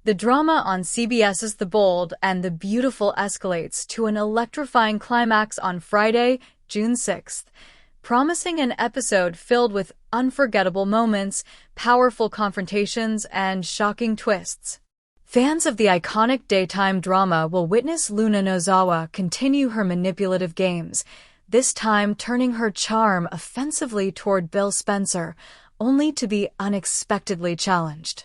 The drama on CBS's The Bold and the Beautiful escalates to an electrifying climax on Friday, June 6th, promising an episode filled with unforgettable moments, powerful confrontations, and shocking twists. Fans of the iconic daytime drama will witness Luna Nozawa continue her manipulative games, this time turning her charm offensively toward Bill Spencer, only to be unexpectedly challenged.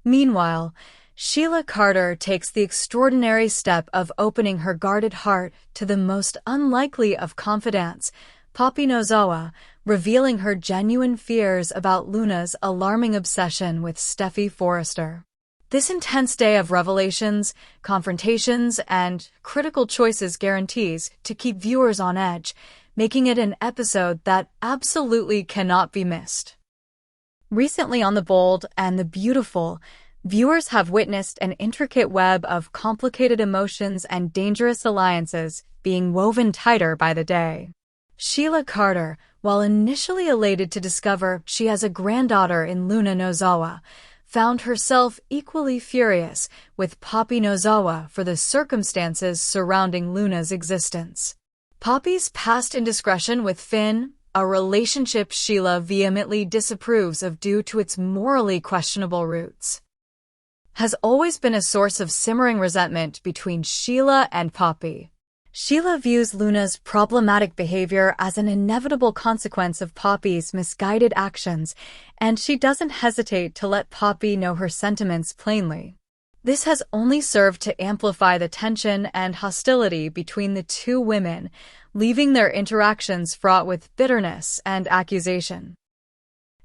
Meanwhile, Sheila Carter takes the extraordinary step of opening her guarded heart to the most unlikely of confidants, Poppy Nozawa, revealing her genuine fears about Luna's alarming obsession with Steffi Forrester. This intense day of revelations, confrontations, and critical choices guarantees to keep viewers on edge, making it an episode that absolutely cannot be missed. Recently on The Bold and the Beautiful, viewers have witnessed an intricate web of complicated emotions and dangerous alliances being woven tighter by the day. Sheila Carter, while initially elated to discover she has a granddaughter in Luna Nozawa, found herself equally furious with Poppy Nozawa for the circumstances surrounding Luna's existence. Poppy's past indiscretion with Finn, a relationship Sheila vehemently disapproves of due to its morally questionable roots, has always been a source of simmering resentment between Sheila and Poppy. Sheila views Luna's problematic behavior as an inevitable consequence of Poppy's misguided actions, and she doesn't hesitate to let Poppy know her sentiments plainly. This has only served to amplify the tension and hostility between the two women, leaving their interactions fraught with bitterness and accusation.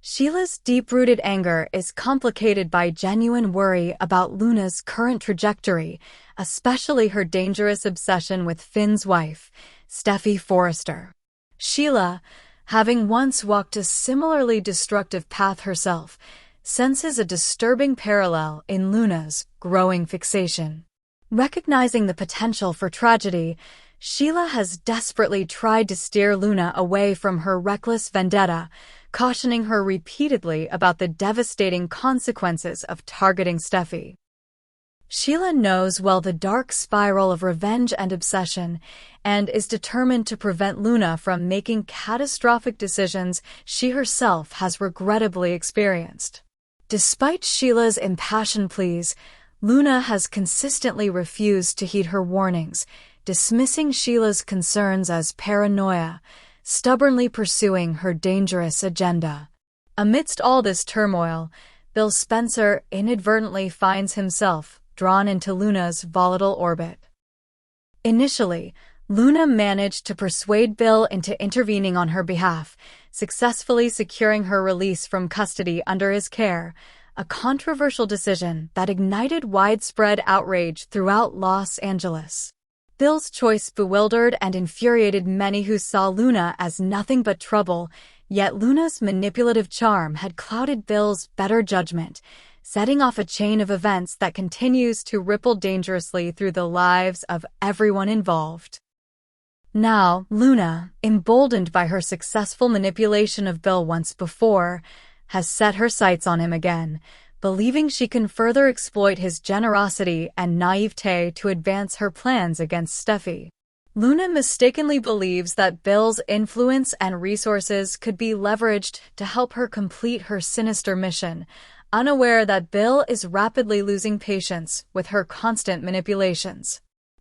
Sheila's deep-rooted anger is complicated by genuine worry about Luna's current trajectory, especially her dangerous obsession with Finn's wife, Steffi Forrester. Sheila, having once walked a similarly destructive path herself, senses a disturbing parallel in Luna's growing fixation. Recognizing the potential for tragedy, Sheila has desperately tried to steer Luna away from her reckless vendetta, cautioning her repeatedly about the devastating consequences of targeting Steffi. Sheila knows well the dark spiral of revenge and obsession, and is determined to prevent Luna from making catastrophic decisions she herself has regrettably experienced. Despite Sheila's impassioned pleas, Luna has consistently refused to heed her warnings, dismissing Sheila's concerns as paranoia, stubbornly pursuing her dangerous agenda. Amidst all this turmoil, Bill Spencer inadvertently finds himself drawn into Luna's volatile orbit. Initially, Luna managed to persuade Bill into intervening on her behalf, successfully securing her release from custody under his care, a controversial decision that ignited widespread outrage throughout Los Angeles. Bill's choice bewildered and infuriated many who saw Luna as nothing but trouble, yet Luna's manipulative charm had clouded Bill's better judgment, setting off a chain of events that continues to ripple dangerously through the lives of everyone involved. Now, Luna, emboldened by her successful manipulation of Bill once before, has set her sights on him again, believing she can further exploit his generosity and naivete to advance her plans against Steffi. Luna mistakenly believes that Bill's influence and resources could be leveraged to help her complete her sinister mission, unaware that Bill is rapidly losing patience with her constant manipulations.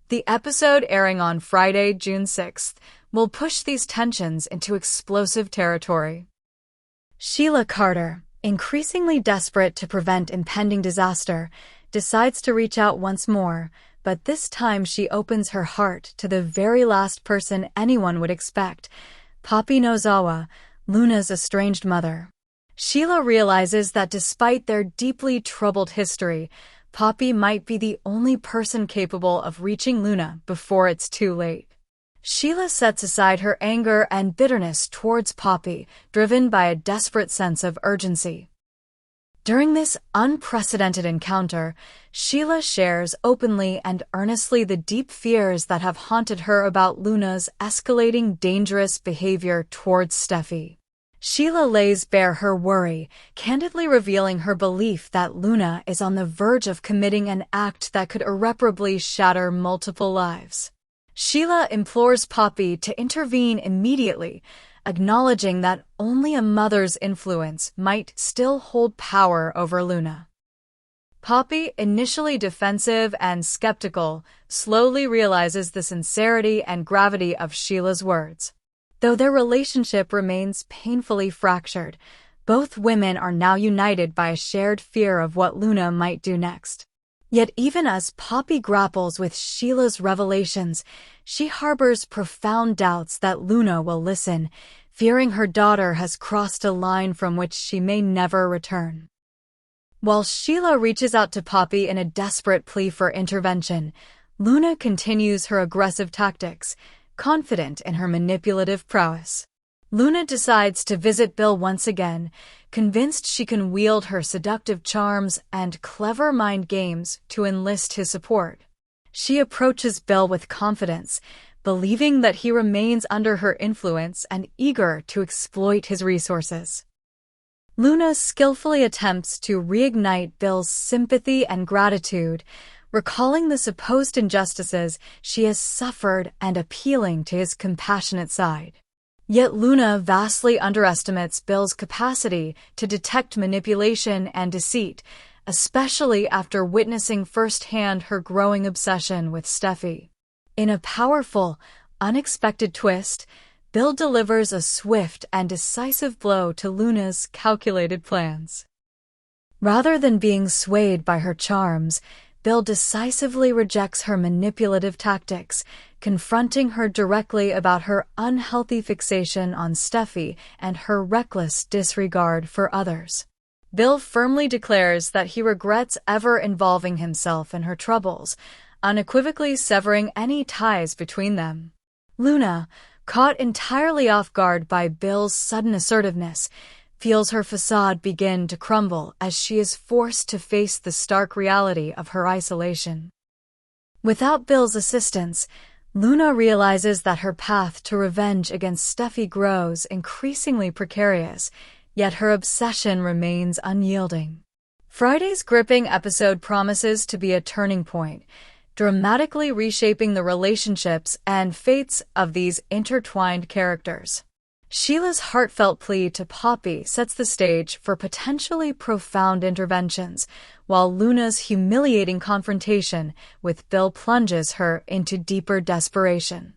The episode airing on Friday, June 6th, will push these tensions into explosive territory. Sheila Carter, increasingly desperate to prevent impending disaster, decides to reach out once more, but this time she opens her heart to the very last person anyone would expect, Poppy Nozawa, Luna's estranged mother. Sheila realizes that despite their deeply troubled history, Poppy might be the only person capable of reaching Luna before it's too late. Sheila sets aside her anger and bitterness towards Poppy, driven by a desperate sense of urgency. During this unprecedented encounter, Sheila shares openly and earnestly the deep fears that have haunted her about Luna's escalating dangerous behavior towards Steffi. Sheila lays bare her worry, candidly revealing her belief that Luna is on the verge of committing an act that could irreparably shatter multiple lives. Sheila implores Poppy to intervene immediately, acknowledging that only a mother's influence might still hold power over Luna. Poppy, initially defensive and skeptical, slowly realizes the sincerity and gravity of Sheila's words. Though their relationship remains painfully fractured, both women are now united by a shared fear of what Luna might do next. Yet even as Poppy grapples with Sheila's revelations, she harbors profound doubts that Luna will listen, fearing her daughter has crossed a line from which she may never return. While Sheila reaches out to Poppy in a desperate plea for intervention, Luna continues her aggressive tactics, confident in her manipulative prowess. Luna decides to visit Bill once again, convinced she can wield her seductive charms and clever mind games to enlist his support. She approaches Bill with confidence, believing that he remains under her influence and eager to exploit his resources. Luna skillfully attempts to reignite Bill's sympathy and gratitude, recalling the supposed injustices she has suffered and appealing to his compassionate side. Yet Luna vastly underestimates Bill's capacity to detect manipulation and deceit, especially after witnessing firsthand her growing obsession with Steffi. In a powerful, unexpected twist, Bill delivers a swift and decisive blow to Luna's calculated plans. Rather than being swayed by her charms, Bill decisively rejects her manipulative tactics, confronting her directly about her unhealthy fixation on Steffi and her reckless disregard for others. Bill firmly declares that he regrets ever involving himself in her troubles, unequivocally severing any ties between them. Luna, caught entirely off guard by Bill's sudden assertiveness, feels her facade begin to crumble as she is forced to face the stark reality of her isolation. Without Bill's assistance, Luna realizes that her path to revenge against Steffi grows increasingly precarious, yet her obsession remains unyielding. Friday's gripping episode promises to be a turning point, dramatically reshaping the relationships and fates of these intertwined characters. Sheila's heartfelt plea to Poppy sets the stage for potentially profound interventions, while Luna's humiliating confrontation with Bill plunges her into deeper desperation.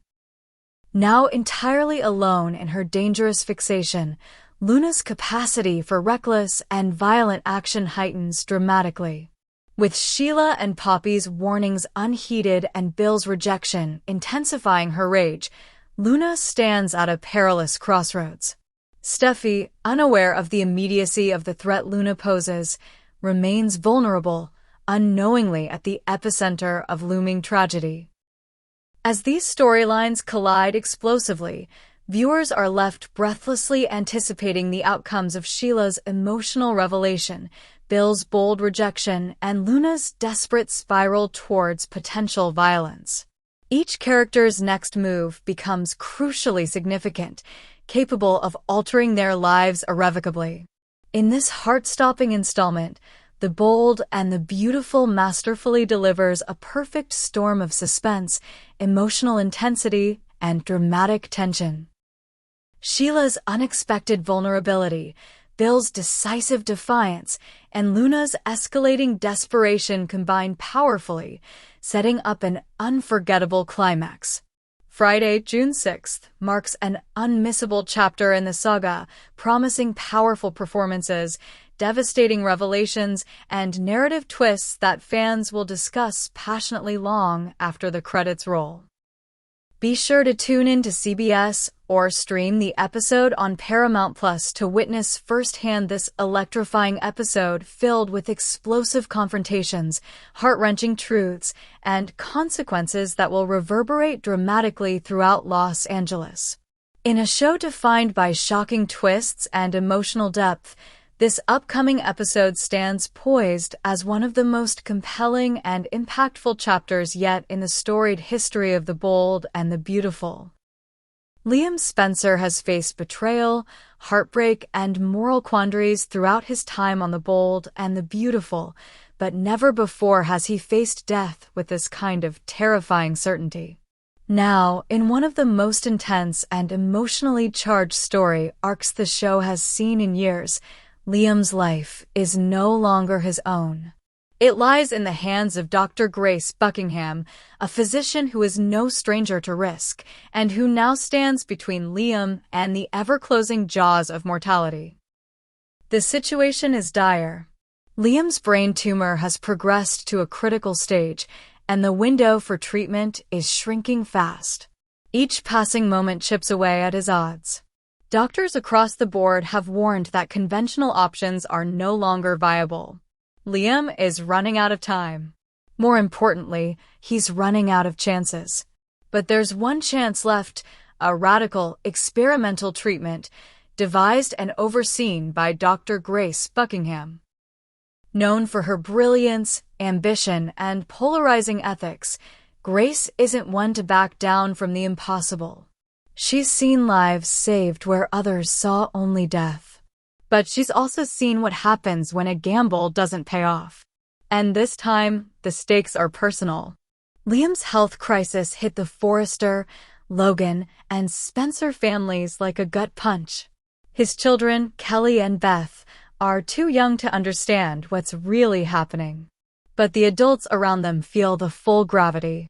Now entirely alone in her dangerous fixation, Luna's capacity for reckless and violent action heightens dramatically. With Sheila and Poppy's warnings unheeded and Bill's rejection intensifying her rage, Luna stands at a perilous crossroads. Steffi, unaware of the immediacy of the threat Luna poses, remains vulnerable, unknowingly at the epicenter of looming tragedy. As these storylines collide explosively, viewers are left breathlessly anticipating the outcomes of Sheila's emotional revelation, Bill's bold rejection, and Luna's desperate spiral towards potential violence. Each character's next move becomes crucially significant, capable of altering their lives irrevocably. In this heart-stopping installment, The Bold and the Beautiful masterfully delivers a perfect storm of suspense, emotional intensity, and dramatic tension. Sheila's unexpected vulnerability, Bill's decisive defiance, and Luna's escalating desperation combine powerfully, setting up an unforgettable climax. Friday, June 6th, marks an unmissable chapter in the saga, promising powerful performances, devastating revelations, and narrative twists that fans will discuss passionately long after the credits roll. Be sure to tune in to CBS or stream the episode on Paramount Plus to witness firsthand this electrifying episode filled with explosive confrontations, heart-wrenching truths, and consequences that will reverberate dramatically throughout Los Angeles. In a show defined by shocking twists and emotional depth, this upcoming episode stands poised as one of the most compelling and impactful chapters yet in the storied history of The Bold and the Beautiful. Liam Spencer has faced betrayal, heartbreak, and moral quandaries throughout his time on The Bold and the Beautiful, but never before has he faced death with this kind of terrifying certainty. Now, in one of the most intense and emotionally charged story arcs the show has seen in years, Liam's life is no longer his own. It lies in the hands of Dr. Grace Buckingham, a physician who is no stranger to risk, and who now stands between Liam and the ever-closing jaws of mortality. The situation is dire. Liam's brain tumor has progressed to a critical stage, and the window for treatment is shrinking fast. Each passing moment chips away at his odds. Doctors across the board have warned that conventional options are no longer viable. Liam is running out of time. More importantly, he's running out of chances. But there's one chance left, a radical, experimental treatment devised and overseen by Dr. Grace Buckingham. Known for her brilliance, ambition, and polarizing ethics, Grace isn't one to back down from the impossible. She's seen lives saved where others saw only death. But she's also seen what happens when a gamble doesn't pay off. And this time, the stakes are personal. Liam's health crisis hit the Forrester, Logan, and Spencer families like a gut punch. His children, Kelly and Beth, are too young to understand what's really happening. But the adults around them feel the full gravity.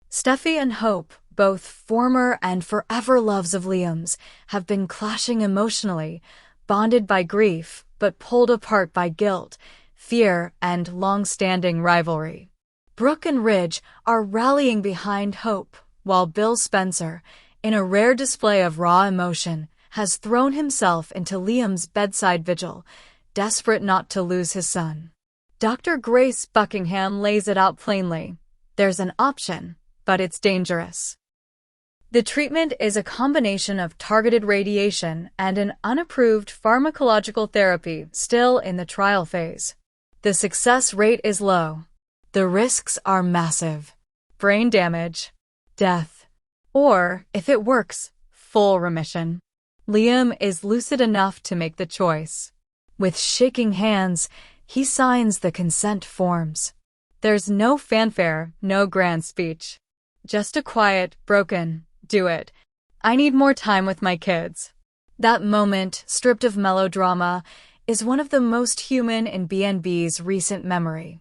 Steffi and Hope, both former and forever loves of Liam's, have been clashing emotionally, bonded by grief, but pulled apart by guilt, fear, and long-standing rivalry. Brooke and Ridge are rallying behind Hope, while Bill Spencer, in a rare display of raw emotion, has thrown himself into Liam's bedside vigil, desperate not to lose his son. Dr. Grace Buckingham lays it out plainly. There's an option, but it's dangerous. The treatment is a combination of targeted radiation and an unapproved pharmacological therapy still in the trial phase. The success rate is low. The risks are massive. Brain damage, death, or, if it works, full remission. Liam is lucid enough to make the choice. With shaking hands, he signs the consent forms. There's no fanfare, no grand speech. Just a quiet, broken, "Do it. I need more time with my kids." That moment, stripped of melodrama, is one of the most human in BNB's recent memory.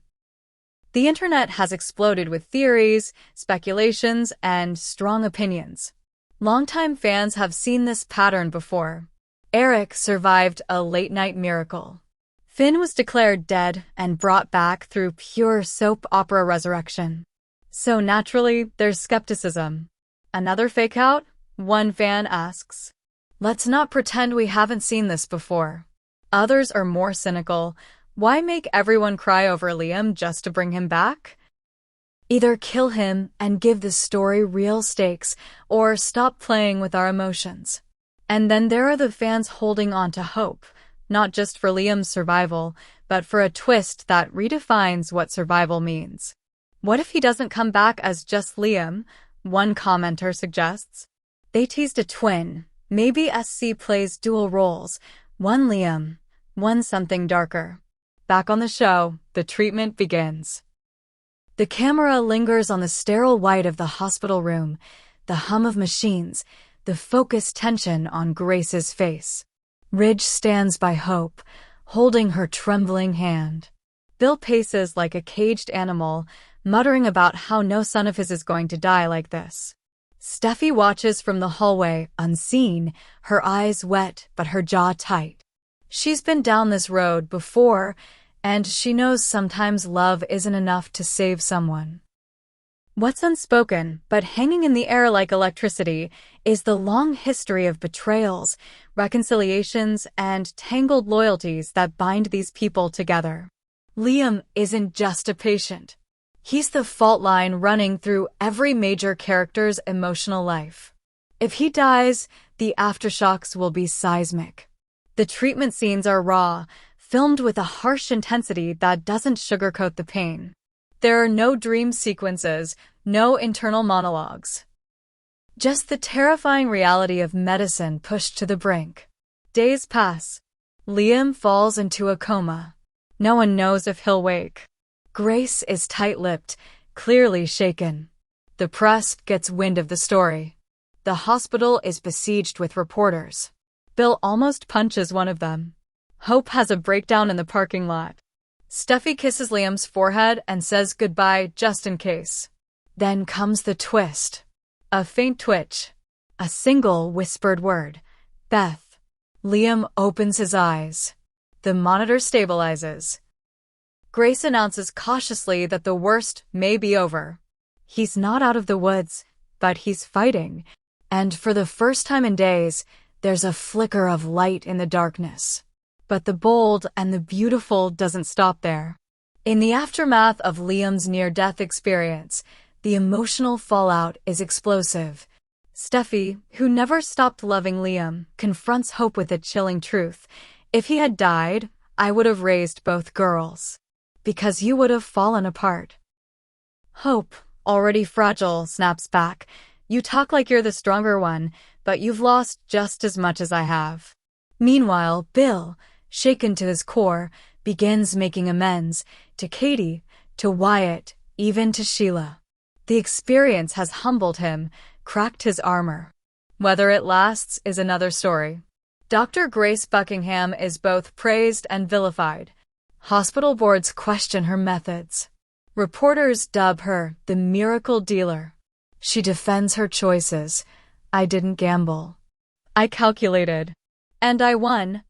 The internet has exploded with theories, speculations, and strong opinions. Longtime fans have seen this pattern before. Eric survived a late-night miracle. Finn was declared dead and brought back through pure soap opera resurrection. So naturally, there's skepticism. Another fake out? One fan asks. Let's not pretend we haven't seen this before. Others are more cynical. Why make everyone cry over Liam just to bring him back? Either kill him and give the story real stakes, or stop playing with our emotions. And then there are the fans holding on to hope, not just for Liam's survival, but for a twist that redefines what survival means. What if he doesn't come back as just Liam? One commenter suggests. They teased a twin. Maybe SC plays dual roles, one Liam, one something darker. Back on the show, the treatment begins. The camera lingers on the sterile white of the hospital room, the hum of machines, the focused tension on Grace's face. Ridge stands by Hope, holding her trembling hand. Bill paces like a caged animal, muttering about how no son of his is going to die like this. Steffi watches from the hallway, unseen, her eyes wet but her jaw tight. She's been down this road before, and she knows sometimes love isn't enough to save someone. What's unspoken, but hanging in the air like electricity, is the long history of betrayals, reconciliations, and tangled loyalties that bind these people together. Liam isn't just a patient. He's the fault line running through every major character's emotional life. If he dies, the aftershocks will be seismic. The treatment scenes are raw, filmed with a harsh intensity that doesn't sugarcoat the pain. There are no dream sequences, no internal monologues. Just the terrifying reality of medicine pushed to the brink. Days pass. Liam falls into a coma. No one knows if he'll wake. Grace is tight-lipped, clearly shaken. The press gets wind of the story. The hospital is besieged with reporters. Bill almost punches one of them. Hope has a breakdown in the parking lot. Steffi kisses Liam's forehead and says goodbye just in case. Then comes the twist. A faint twitch. A single whispered word. Beth. Liam opens his eyes. The monitor stabilizes. Grace announces cautiously that the worst may be over. He's not out of the woods, but he's fighting. And for the first time in days, there's a flicker of light in the darkness. But the bold and the beautiful doesn't stop there. In the aftermath of Liam's near-death experience, the emotional fallout is explosive. Steffi, who never stopped loving Liam, confronts Hope with a chilling truth. If he had died, I would have raised both girls. Because you would have fallen apart. Hope, already fragile, snaps back. You talk like you're the stronger one, but you've lost just as much as I have. Meanwhile, Bill, shaken to his core, begins making amends to Katie, to Wyatt, even to Sheila. The experience has humbled him, cracked his armor. Whether it lasts is another story. Dr. Grace Buckingham is both praised and vilified. Hospital boards question her methods. Reporters dub her the miracle dealer. She defends her choices. I didn't gamble. I calculated. And I won.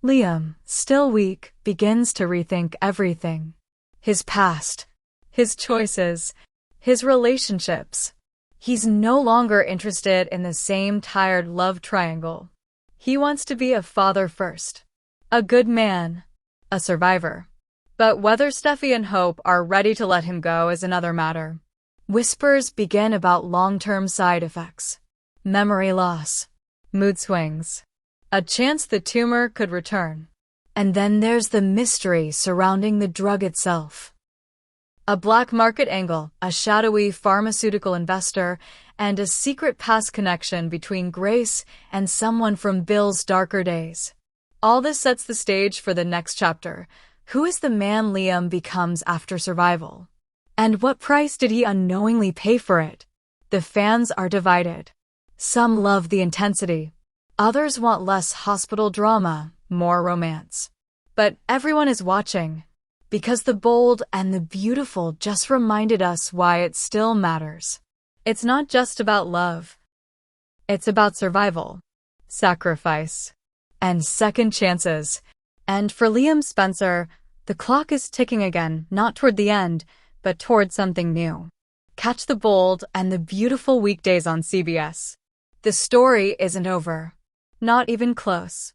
Liam, still weak, begins to rethink everything. His past. His choices. His relationships. He's no longer interested in the same tired love triangle. He wants to be a father first. A good man. A survivor. But whether Steffi and Hope are ready to let him go is another matter. Whispers begin about long-term side effects. Memory loss. Mood swings. A chance the tumor could return. And then there's the mystery surrounding the drug itself. A black market angle, a shadowy pharmaceutical investor, and a secret past connection between Grace and someone from Bill's darker days. All this sets the stage for the next chapter. Who is the man Liam becomes after survival? And what price did he unknowingly pay for it? The fans are divided. Some love the intensity. Others want less hospital drama, more romance. But everyone is watching. Because the bold and the beautiful just reminded us why it still matters. It's not just about love. It's about survival, sacrifice, and second chances. And for Liam Spencer, the clock is ticking again, not toward the end, but toward something new. Catch the bold and the beautiful weekdays on CBS. The story isn't over. Not even close.